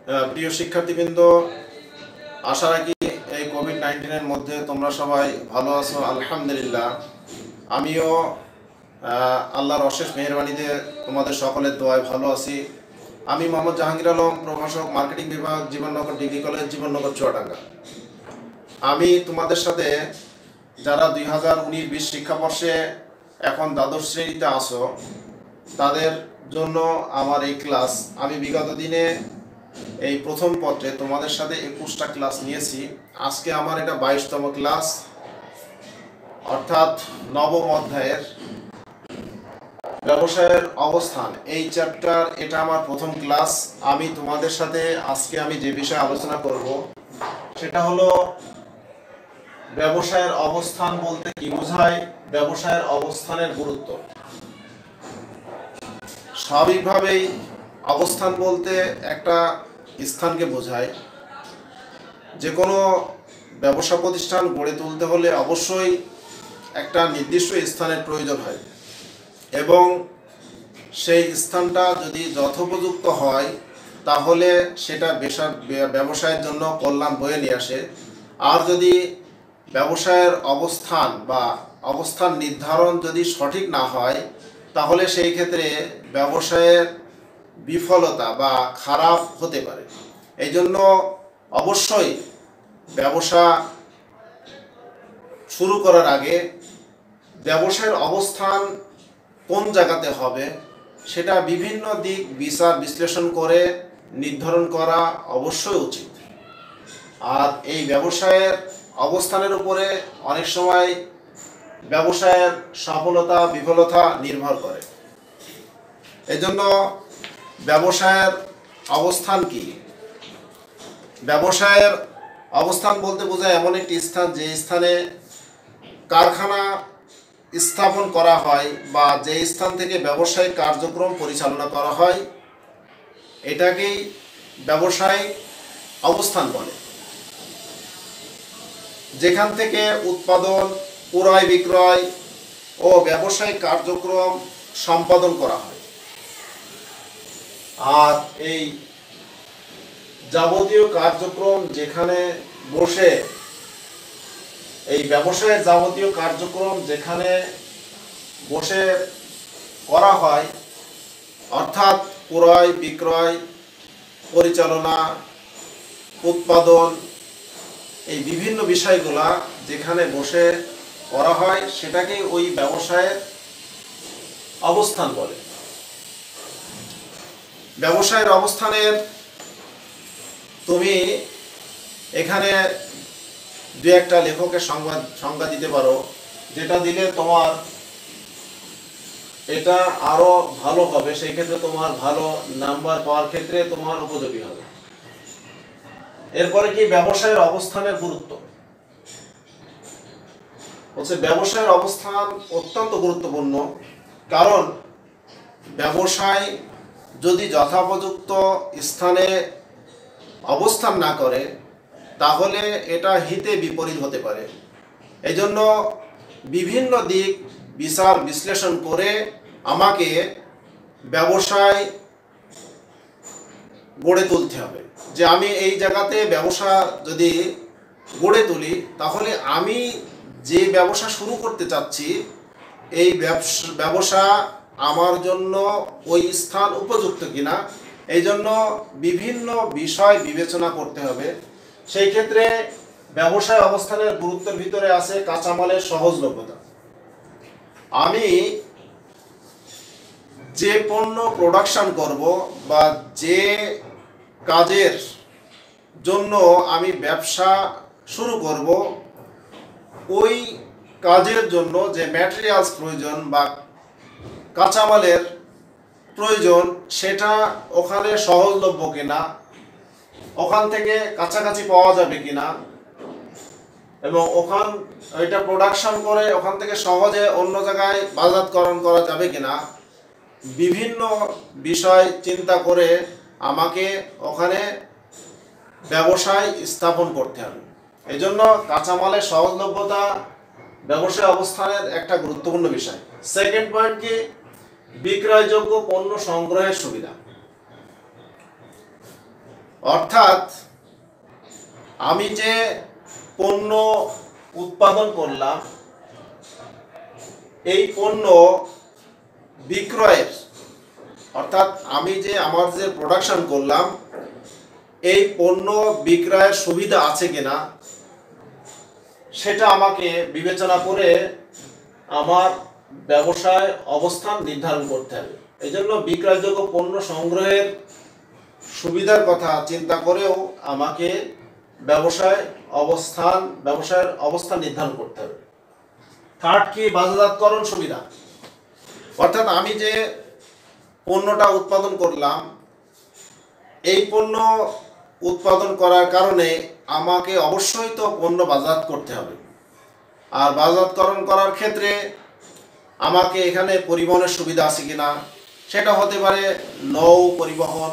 প্রিয় শিক্ষার্থীবৃন্দ, আশা রাখি এই কোভিড-19 মধ্যে তোমরা সবাই ভালো আছো। আলহামদুলিল্লাহ, আমিও আল্লাহর অশেষ মেহেরবানিতে তোমাদের সকলের দোয়ায় ভালো আছি। আমি মোহাম্মদ জাহাঙ্গীর আলম, প্রভাষক, মার্কেটিং বিভাগ, জীবননগর ডিগ্রি কলেজ, জীবননগর চুয়াডাঙ্গা। আমি তোমাদের সাথে যারা 2019-20 শিক্ষাবর্ষে এখন দ্বাদশ শ্রেণীতে আসো, তাদের জন্য আমার এই ক্লাস। আমি বিগত দিনে এই প্রথম পত্রে তোমাদের সাথে 21টা ক্লাস নিয়েছি। আজকে আমার এটা 22তম ক্লাস, অর্থাৎ নবম অধ্যায়ের ব্যবসায়ের অবস্থান এই চ্যাপ্টার। এটা আমার প্রথম ক্লাস। আমি তোমাদের সাথে আজকে যে বিষয়ে আলোচনা করব সেটা হলো ব্যবসায়ের অবস্থান বলতে কি বোঝায়, ব্যবসায়ের অবস্থানের গুরুত্ব। স্বাভাবিকভাবেই অবস্থান বলতে একটা স্থানকে বোঝায়। যে কোনো ব্যবসা প্রতিষ্ঠান গড়ে তুলতে হলে অবশ্যই একটা নির্দিষ্ট স্থানের প্রয়োজন হয়, এবং সেই স্থানটা যদি যথোপযুক্ত হয় তাহলে সেটা ব্যবসায়ের জন্য কল্যাণ বয়ে নিয়ে আসে। আর যদি ব্যবসায়ের অবস্থান বা অবস্থান নির্ধারণ যদি সঠিক না হয় তাহলে সেই ক্ষেত্রে ব্যবসায়ের বিফলতা বা খারাপ হতে পারে। এই জন্য অবশ্যই ব্যবসা শুরু করার আগে ব্যবসায়ের অবস্থান কোন জায়গাতে হবে সেটা বিভিন্ন দিক বিচার বিশ্লেষণ করে নির্ধারণ করা অবশ্যই উচিত। আর এই ব্যবসায়ের অবস্থানের উপরে অনেক সময় ব্যবসায়ের সফলতা বিফলতা নির্ভর করে। এজন্য ব্যবসায়ের অবস্থান কি? ব্যবসায়ের অবস্থান বলতে বোঝায় এমন একটি স্থান যে স্থানে কারখানা স্থাপন করা হয় বা যে স্থান থেকে ব্যবসায়িক কার্যক্রম পরিচালনা করা হয়, এটাকেই ব্যবসায়িক অবস্থান বলে। যেখান থেকে উৎপাদন, ক্রয় বিক্রয় ও ব্যবসায়িক কার্যক্রম সম্পাদন করা হয়। আর এই যাবতীয় কার্যক্রম যেখানে বসে, এই ব্যবসায়ের যাবতীয় কার্যক্রম যেখানে বসে করা হয়, অর্থাৎ ক্রয় বিক্রয়, পরিচালনা, উৎপাদন, এই বিভিন্ন বিষয়গুলা যেখানে বসে করা হয় সেটাকে ওই ব্যবসায়ের অবস্থান বলে। ব্যবসায়ের অবস্থানের তুমি এখানে দু একটা লেখকের সংজ্ঞা দিতে পারো, যেটা দিলে তোমার এটা আরো ভালো হবে। সেই ক্ষেত্রে তোমার ভালো নাম্বার পাওয়ার ক্ষেত্রে তোমার উপযোগী হবে। এরপরে কি ব্যবসায়ের অবস্থানের গুরুত্ব হচ্ছে, ব্যবসায়ের অবস্থান অত্যন্ত গুরুত্বপূর্ণ। কারণ ব্যবসায় যদি যথোপযুক্ত স্থানে অবস্থান না করে তাহলে এটা হিতে বিপরীত হতে পারে। এই জন্য বিভিন্ন দিক বিচার বিশ্লেষণ করে আমাকে ব্যবসায় গড়ে তুলতে হবে। যে আমি এই জায়গাতে ব্যবসা যদি গড়ে তুলি তাহলে আমি যে ব্যবসা শুরু করতে চাচ্ছি এই ব্যবসা আমার জন্য ওই স্থান উপযুক্ত কিনা, এই জন্য বিভিন্ন বিষয় বিবেচনা করতে হবে। সেই ক্ষেত্রে ব্যবসায় অবস্থানের গুরুত্বের ভিতরে আছে কাঁচামালের সহজলভ্যতা। আমি যে পণ্য প্রোডাকশন করব বা যে কাজের জন্য আমি ব্যবসা শুরু করব, ওই কাজের জন্য যে ম্যাটেরিয়ালস প্রয়োজন বা কাঁচামালের প্রয়োজন সেটা ওখানে সহজলভ্য কিনা, ওখান থেকে কাছাকাছি পাওয়া যাবে কিনা, এবং ওইটা প্রোডাকশন করে ওখান থেকে সহজে অন্য জায়গায় বাজারজাতকরণ করা যাবে কিনা, বিভিন্ন বিষয় চিন্তা করে আমাকে ওখানে ব্যবসায় স্থাপন করতে হবে। এই জন্য কাঁচামালের সহজলভ্যতা ব্যবসায় অবস্থানের একটা গুরুত্বপূর্ণ বিষয়। সেকেন্ড পয়েন্ট কি, বিক্রয়যোগ্য পণ্য সংগ্রহের সুবিধা। অর্থাৎ আমি যে পণ্য উৎপাদন করলাম, এই পণ্য বিক্রয়ের, অর্থাৎ আমি যে আমার যে প্রোডাকশন করলাম এই পণ্য বিক্রয়ের সুবিধা আছে কিনা সেটা আমাকে বিবেচনা করে আমার ব্যবসায় অবস্থান নির্ধারণ করতে হবে। এই জন্য বিক্রয়যোগ্য পণ্য সংগ্রহের সুবিধার কথা চিন্তা করেও আমাকে ব্যবসায়ের অবস্থান নির্ধারণ করতে হবে। থার্ড কি, বাজারজাতকরণ সুবিধা। অর্থাৎ আমি যে পণ্যটা উৎপাদন করলাম, এই পণ্য উৎপাদন করার কারণে আমাকে অবশ্যই তো পণ্য বাজারজাত করতে হবে। আর বাজারজাতকরণ করার ক্ষেত্রে আমাকে এখানে পরিবহনের সুবিধা আছে কিনা, সেটা হতে পারে নৌ পরিবহন,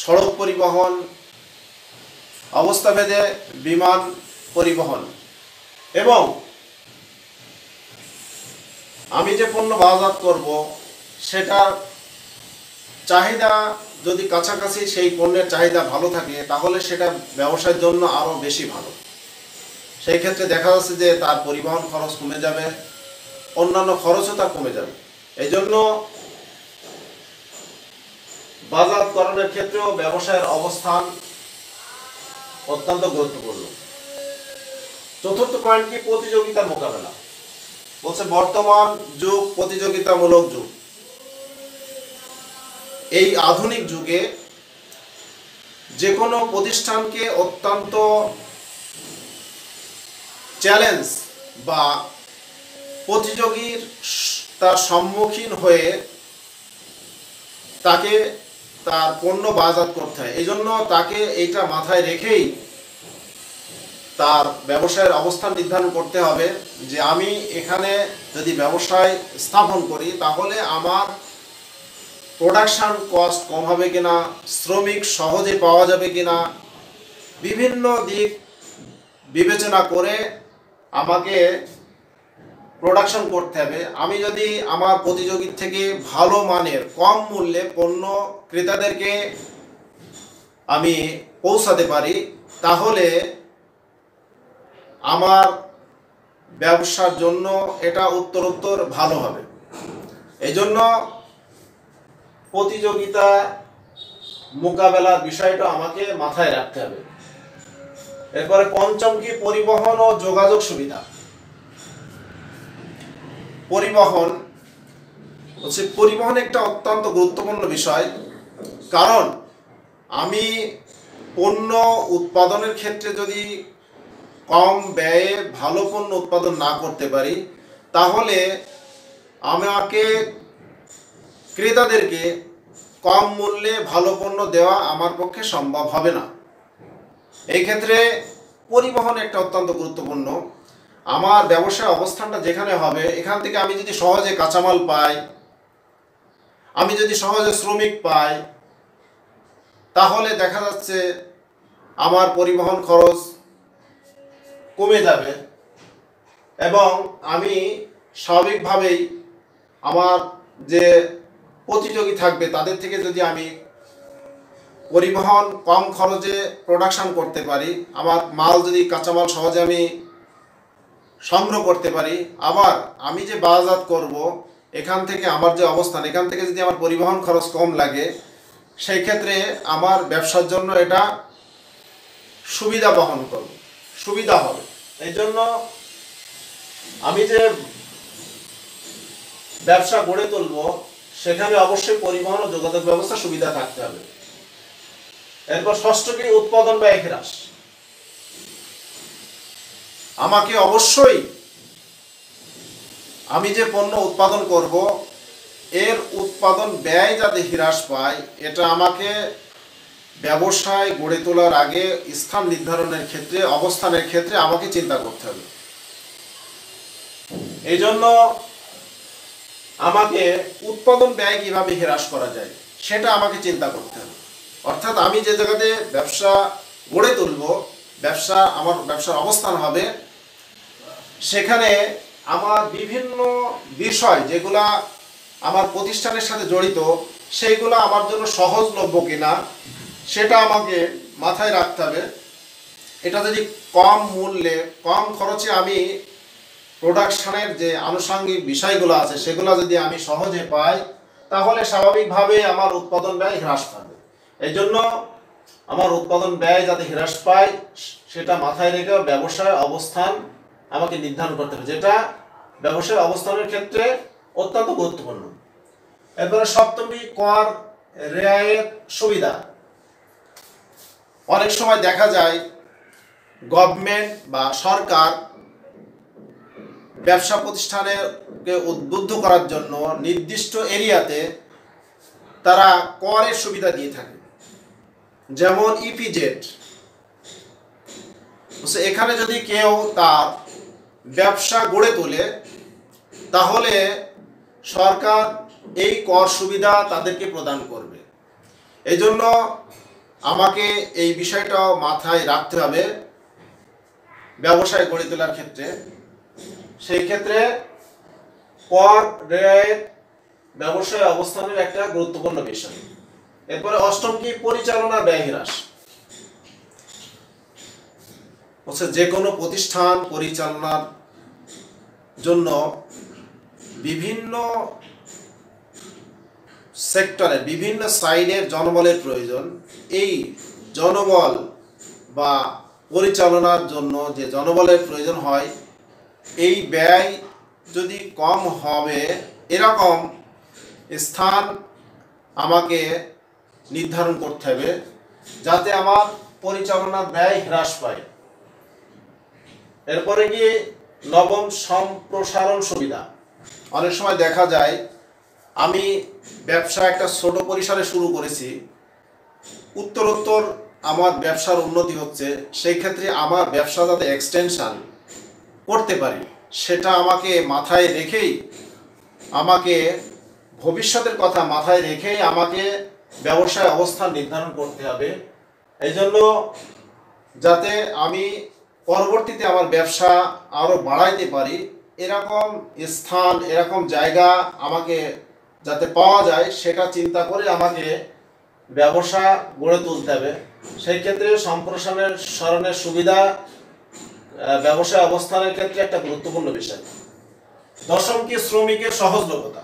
সড়ক পরিবহন, অবস্থাভেদে বিমান পরিবহন। এবং আমি যে পণ্য বাজারজাত করব সেটার চাহিদা যদি কাছাকাছি, সেই পণ্যের চাহিদা ভালো থাকে, তাহলে সেটা ব্যবসায়ের জন্য আরও বেশি ভালো। সেই ক্ষেত্রে দেখা যাচ্ছে যে তার পরিবহন খরচ কমে যাবে, অন্যান্য খরচও তার কমে যাবে। এই জন্য বাজারজাতকরণের ক্ষেত্রেও ব্যবসায়ের অবস্থান অত্যন্ত গুরুত্বপূর্ণ। চতুর্থ পয়েন্ট কি, প্রতিযোগিতার মোকাবেলা। বলছে বর্তমান যুগ প্রতিযোগিতামূলক যুগ। এই আধুনিক যুগে যে কোনো প্রতিষ্ঠানকে অত্যন্ত চ্যালেঞ্জ বা প্রতিযোগীর তার সম্মুখীন হয়ে তাকে তার পণ্য বাজারজাত করতে হয়। এই জন্য তাকে এইটা মাথায় রেখেই তার ব্যবসায়ের অবস্থান নির্ধারণ করতে হবে যে আমি এখানে যদি ব্যবসায় স্থাপন করি তাহলে আমার প্রোডাকশন কস্ট কম হবে কিনা, শ্রমিক সহজে পাওয়া যাবে কিনা, বিভিন্ন দিক বিবেচনা করে আমাকে প্রোডাকশন করতে হবে। আমি যদি আমার প্রতিযোগীর থেকে ভালো মানের কম মূল্যে পণ্য ক্রেতাদেরকে আমি পৌঁছাতে পারি, তাহলে আমার ব্যবসার জন্য এটা উত্তরোত্তর ভালো হবে। এই জন্য প্রতিযোগিতা মোকাবেলার বিষয়টা আমাকে মাথায় রাখতে হবে। এরপরে পঞ্চম কি, পরিবহন ও যোগাযোগ সুবিধা। পরিবহন একটা অত্যন্ত গুরুত্বপূর্ণ বিষয়। কারণ আমি পণ্য উৎপাদনের ক্ষেত্রে যদি কম ব্যয়ে ভালো পণ্য উৎপাদন না করতে পারি, তাহলে আমাকে ক্রেতাদেরকে কম মূল্যে ভালো পণ্য দেওয়া আমার পক্ষে সম্ভব হবে না। এই ক্ষেত্রে পরিবহন একটা অত্যন্ত গুরুত্বপূর্ণ। আমার ব্যবসায় অবস্থানটা যেখানে হবে, এখান থেকে আমি যদি সহজে কাঁচামাল পাই, আমি যদি সহজে শ্রমিক পাই, তাহলে দেখা যাচ্ছে আমার পরিবহন খরচ কমে যাবে এবং আমি স্বাভাবিকভাবেই আমার যে প্রতিযোগী থাকবে তাদের থেকে যদি আমি পরিবহন কম খরচে প্রোডাকশন করতে পারি, আমার মাল যদি কাঁচামাল সহজে আমি সংগ্রহ করতে পারি, আবার আমি যে বাজারজাত করব এখান থেকে আমার যে অবস্থান, এখান থেকে যদি আমার পরিবহন খরচ কম লাগে, সেই ক্ষেত্রে আমার ব্যবসার জন্য এটা সুবিধা হবে। এই জন্য আমি যে ব্যবসা গড়ে তুলব সেখানে অবশ্যই পরিবহন ও যোগাযোগ ব্যবস্থা সুবিধা থাকতে হবে। এরপর ষষ্ঠ কি, উৎপাদন ব্যয় হ্রাস। আমাকে অবশ্যই আমি যে পণ্য উৎপাদন করব এর উৎপাদন ব্যয় যাতে হ্রাস পায়, এটা আমাকে ব্যবসায় গড়ে তোলার আগে স্থান নির্ধারণের ক্ষেত্রে, অবস্থানের ক্ষেত্রে আমাকে চিন্তা করতে হবে। এই জন্য আমাকে উৎপাদন ব্যয় কিভাবে হ্রাস করা যায় সেটা আমাকে চিন্তা করতে হবে। অর্থাৎ আমি যে জায়গাতে ব্যবসা গড়ে তুলব, আমার ব্যবসার অবস্থান হবে, সেখানে আমার বিভিন্ন বিষয় যেগুলা আমার প্রতিষ্ঠানের সাথে জড়িত, সেইগুলো আমার জন্য সহজলভ্য কিনা, সেটা আমাকে মাথায় রাখতে হবে। এটা যদি কম মূল্যে কম খরচে আমি প্রোডাকশনের যে আনুষঙ্গিক বিষয়গুলো আছে সেগুলো যদি আমি সহজে পাই, তাহলে স্বাভাবিকভাবে আমার উৎপাদন ব্যয় হ্রাস পাবে। এই জন্য আমার উৎপাদন ব্যয় যাতে হ্রাস পায় সেটা মাথায় রেখে ব্যবসায় অবস্থান আমাকে নির্ধারণ করতে হবে, যেটা ব্যবসায় অবস্থানের ক্ষেত্রে অত্যন্ত গুরুত্বপূর্ণ। এরপরে সপ্তমী, কর রেয়ায়ের সুবিধা। অনেক সময় দেখা যায় গভর্নমেন্ট বা সরকার ব্যবসা প্রতিষ্ঠানকে উদ্বুদ্ধ করার জন্য নির্দিষ্ট এরিয়াতে তারা করের সুবিধা দিয়ে থাকে, যেমন ইপিজেড। এখানে যদি কেউ তার ব্যবসা গড়ে তোলে তাহলে সরকার এই কর সুবিধা তাদেরকে প্রদান করবে। এই জন্য আমাকে এই বিষয়টাও মাথায় রাখতে হবে ব্যবসায় গড়ে তোলার ক্ষেত্রে। সেই ক্ষেত্রে কর রেয়ায়েত ব্যবসায় অবস্থানের একটা গুরুত্বপূর্ণ বিষয়। এরপরে অষ্টম কি, পরিচালনা ব্যয় হ্রাস। যে কোনো প্রতিষ্ঠান পরিচালনার জন্য বিভিন্ন সেক্টরে বিভিন্ন সাইডের জনবলের প্রয়োজন। এই জনবল বা পরিচালনার জন্য যে জনবলের প্রয়োজন হয়, এই ব্যয় যদি কম হবে এরকম স্থান আমাকে নির্ধারণ করতে হবে যাতে আমার পরিচালনা ব্যয় হ্রাস পায়। এরপরে গিয়ে নবম, সম্প্রসারণ সুবিধা। অনেক সময় দেখা যায় আমি ব্যবসা একটা ছোট পরিসরে শুরু করেছি, উত্তরোত্তর আমার ব্যবসার উন্নতি হচ্ছে, সেই ক্ষেত্রে আমার ব্যবসা যাতে এক্সটেনশন করতে পারি সেটা আমাকে মাথায় রেখেই, আমাকে ভবিষ্যতের কথা মাথায় রেখেই আমাকে ব্যবসায় অবস্থান নির্ধারণ করতে হবে। এই জন্য যাতে আমি পরবর্তীতে আমার ব্যবসা আরও বাড়াইতে পারি এরকম স্থান, এরকম জায়গা আমাকে যাতে পাওয়া যায় সেটা চিন্তা করে আমাকে ব্যবসা গড়ে তুলতে হবে। সেই ক্ষেত্রে সম্প্রসারণের সুবিধা ব্যবসায় অবস্থানের ক্ষেত্রে একটা গুরুত্বপূর্ণ বিষয়। দশম কি, শ্রমিকের সহজলভ্যতা।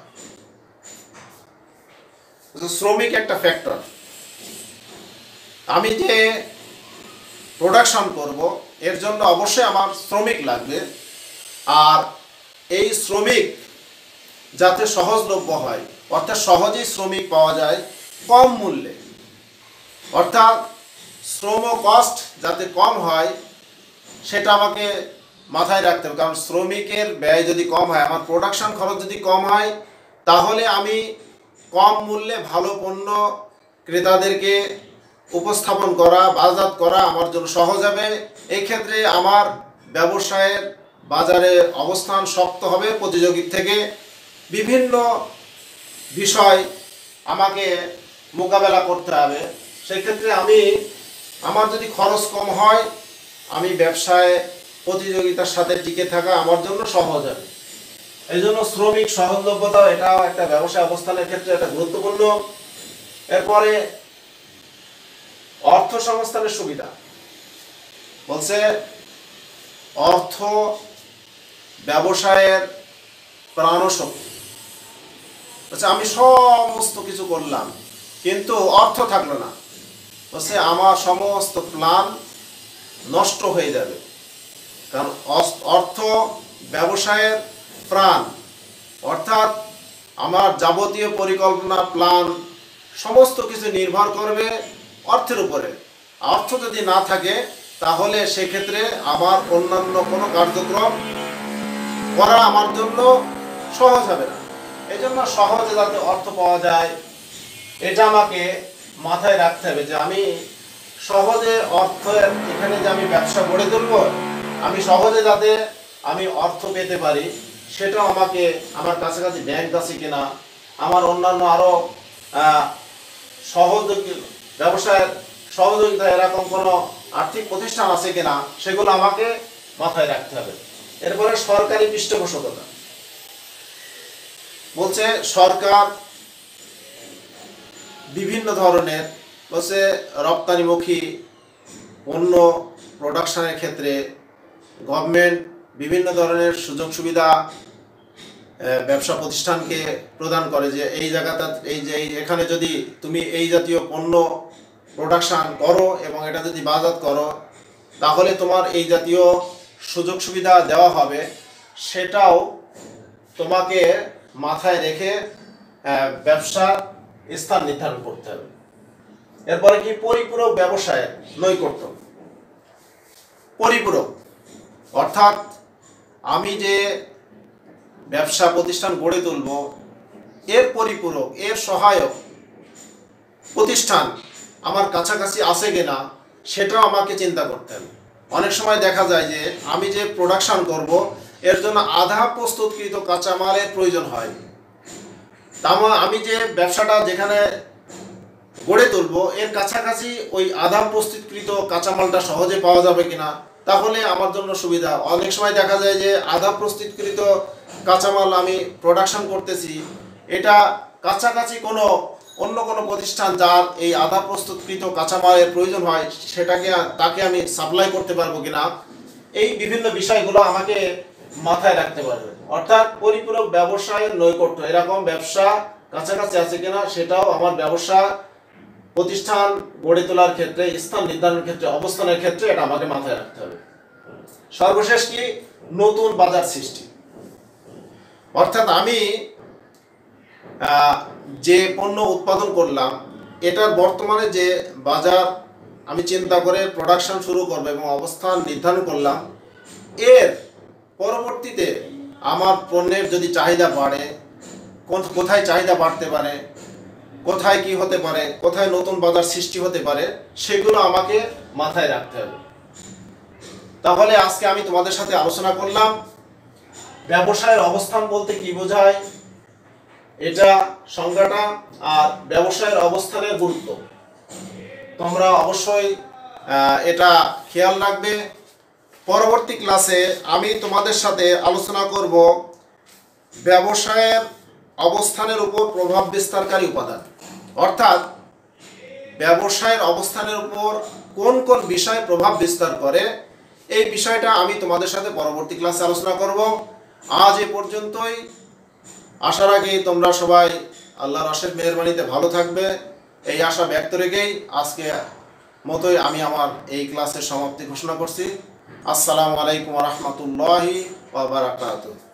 শ্রমিক একটা ফ্যাক্টর। আমি যে প্রোডাকশন করব এর জন্য অবশ্যই আমার শ্রমিক লাগবে, আর এই শ্রমিক যাতে সহজলভ্য হয়, অর্থাৎ সহজেই শ্রমিক পাওয়া যায় কম মূল্যে, অর্থাৎ শ্রম কস্ট যাতে কম হয় সেটা আমাকে মাথায় রাখতে হবে। কারণ শ্রমিকের ব্যয় যদি কম হয়, আমার প্রোডাকশন খরচ যদি কম হয়, তাহলে আমি কম মূল্যে ভালো পণ্য ক্রেতাদেরকে উপস্থাপন করা, বাজারজাত করা আমার জন্য সহজ হবে। এই ক্ষেত্রে আমার ব্যবসায়ের বাজারে অবস্থান শক্ত হবে। প্রতিযোগীর থেকে বিভিন্ন বিষয় আমাকে মোকাবেলা করতে হবে। সেই ক্ষেত্রে আমার যদি খরচ কম হয়, আমি ব্যবসায় প্রতিযোগিতার সাথে টিকে থাকা আমার জন্য সহজ হবে। এই জন্য শ্রমিক সহজলভ্যতা এটাও একটা ব্যবসায় অবস্থানের ক্ষেত্রে একটা গুরুত্বপূর্ণ। এরপরে অর্থ সংস্থানের সুবিধা বলছে, অর্থ ব্যবসায়ের প্রাণশক্তি। বলছে আমি সমস্ত কিছু করলাম কিন্তু অর্থ থাকলো না, বলছে আমার সমস্ত প্ল্যান নষ্ট হয়ে যাবে। কারণ অর্থ ব্যবসায়ের প্রাণ, অর্থাৎ আমার যাবতীয় পরিকল্পনা, প্ল্যান সমস্ত কিছু নির্ভর করবে অর্থের উপরে। অর্থ যদি না থাকে তাহলে সেক্ষেত্রে আমার অন্যান্য কোনো কার্যক্রম করা আমার জন্য সহজ হবে না। এই জন্য সহজে যাতে অর্থ পাওয়া যায় এটা আমাকে মাথায় রাখতে হবে, যে আমি সহজে অর্থের এখানে যে আমি ব্যবসা গড়ে তুলব, আমি সহজে যাতে আমি অর্থ পেতে পারি সেটাও আমাকে, আমার কাছাকাছি ব্যাংক আছে কিনা, আমার অন্যান্য আরও সহযোগী ব্যবসায়ের সহযোগিতা এরকম কোনো আর্থিক প্রতিষ্ঠান আছে কিনা সেগুলো আমাকে মাথায় রাখতে হবে। এরপরে সরকারি পৃষ্ঠপোষকতা বলছে, সরকার বিভিন্ন ধরনের বলছে রপ্তানিমুখী পণ্য প্রোডাকশনের ক্ষেত্রে গভর্নমেন্ট বিভিন্ন ধরনের সুযোগ সুবিধা ব্যবসা প্রতিষ্ঠানকে প্রদান করে, যে এই জায়গাটা এখানে যদি তুমি এই জাতীয় পণ্য প্রোডাকশন করো এবং এটা যদি বাজার করো তাহলে তোমার এই জাতীয় সুযোগ সুবিধা দেওয়া হবে। সেটাও তোমাকে মাথায় রেখে ব্যবসার স্থান নির্ধারণ করতে হবে। এরপরে কি পরিপূরক ব্যবসায় নৈকট্য। পরিপূরক অর্থাৎ আমি যে ব্যবসা প্রতিষ্ঠান গড়ে তুলব এর পরিপূরক, এর সহায়ক প্রতিষ্ঠান আমার কাছাকাছি আছে কিনা সেটাও আমাকে চিন্তা করতে হবে। অনেক সময় দেখা যায় যে আমি যে প্রোডাকশন করব এর জন্য আধা প্রস্তুতকৃত কাঁচামালের প্রয়োজন হয়। তার আমি যে ব্যবসাটা যেখানে গড়ে তুলব এর কাছাকাছি ওই আধা প্রস্তুতকৃত কাঁচামালটা সহজে পাওয়া যাবে কিনা, তাহলে আমার জন্য সুবিধা। অনেক সময় দেখা যায় যে আধা প্রস্তুতকৃত কাঁচামাল আমি প্রোডাকশন করতেছি, এটা কাছাকাছি অন্য কোনো প্রতিষ্ঠান যার এই আধা প্রস্তুতকৃত কাঁচামালের প্রয়োজন হয় তাকে আমি সাপ্লাই করতে পারবো কিনা, এই বিভিন্ন বিষয়গুলো আমাকে মাথায় রাখতে পারবে। অর্থাৎ পরিপূরক ব্যবসায়ের নৈকট্য, এরকম ব্যবসা কাছাকাছি আছে কিনা সেটাও আমার ব্যবসা প্রতিষ্ঠান গড়ে তোলার ক্ষেত্রে, স্থান নির্ধারণের ক্ষেত্রে, অবস্থানের ক্ষেত্রে এটা আমাকে মাথায় রাখতে হবে। সর্বশেষ কি, নতুন বাজার সৃষ্টি। অর্থাৎ আমি যে পণ্য উৎপাদন করলাম এটার বর্তমানে যে বাজার আমি চিন্তা করে প্রোডাকশন শুরু করব এবং অবস্থান নির্ধারণ করলাম, এর পরবর্তীতে আমার পণ্যের যদি চাহিদা বাড়ে, কোথায় চাহিদা বাড়তে পারে, কোথায় কি হতে পারে, কোথায় নতুন বাজার সৃষ্টি হতে পারে, সেগুলো আমাকে মাথায় রাখতে হবে। তাহলে আজকে আমি তোমাদের সাথে আলোচনা করলাম ব্যবসায়ের অবস্থান বলতে কি বোঝায়, এটা সংজ্ঞাটা, আর ব্যবসায়ের অবস্থানের গুরুত্ব। তোমরা অবশ্যই এটা খেয়াল রাখবে। পরবর্তী ক্লাসে আমি তোমাদের সাথে আলোচনা করব ব্যবসায়ের অবস্থানের উপর প্রভাব বিস্তারকারী উপাদান। অর্থাৎ ব্যবসায়ের অবস্থানের উপর কোন কোন বিষয় প্রভাব বিস্তার করে, এই বিষয়টা আমি তোমাদের সাথে পরবর্তী ক্লাসে আলোচনা করব। আজ এ পর্যন্তই। আসার আগেই তোমরা সবাই আল্লাহর অশেষ মেহেরবানিতে ভালো থাকবে, এই আশা ব্যক্ত রেখেই আজকে মতোই আমি আমার এই ক্লাসের সমাপ্তি ঘোষণা করছি। আসসালামু আলাইকুম ওয়া রাহমাতুল্লাহি ওয়া বারাকাতুহু।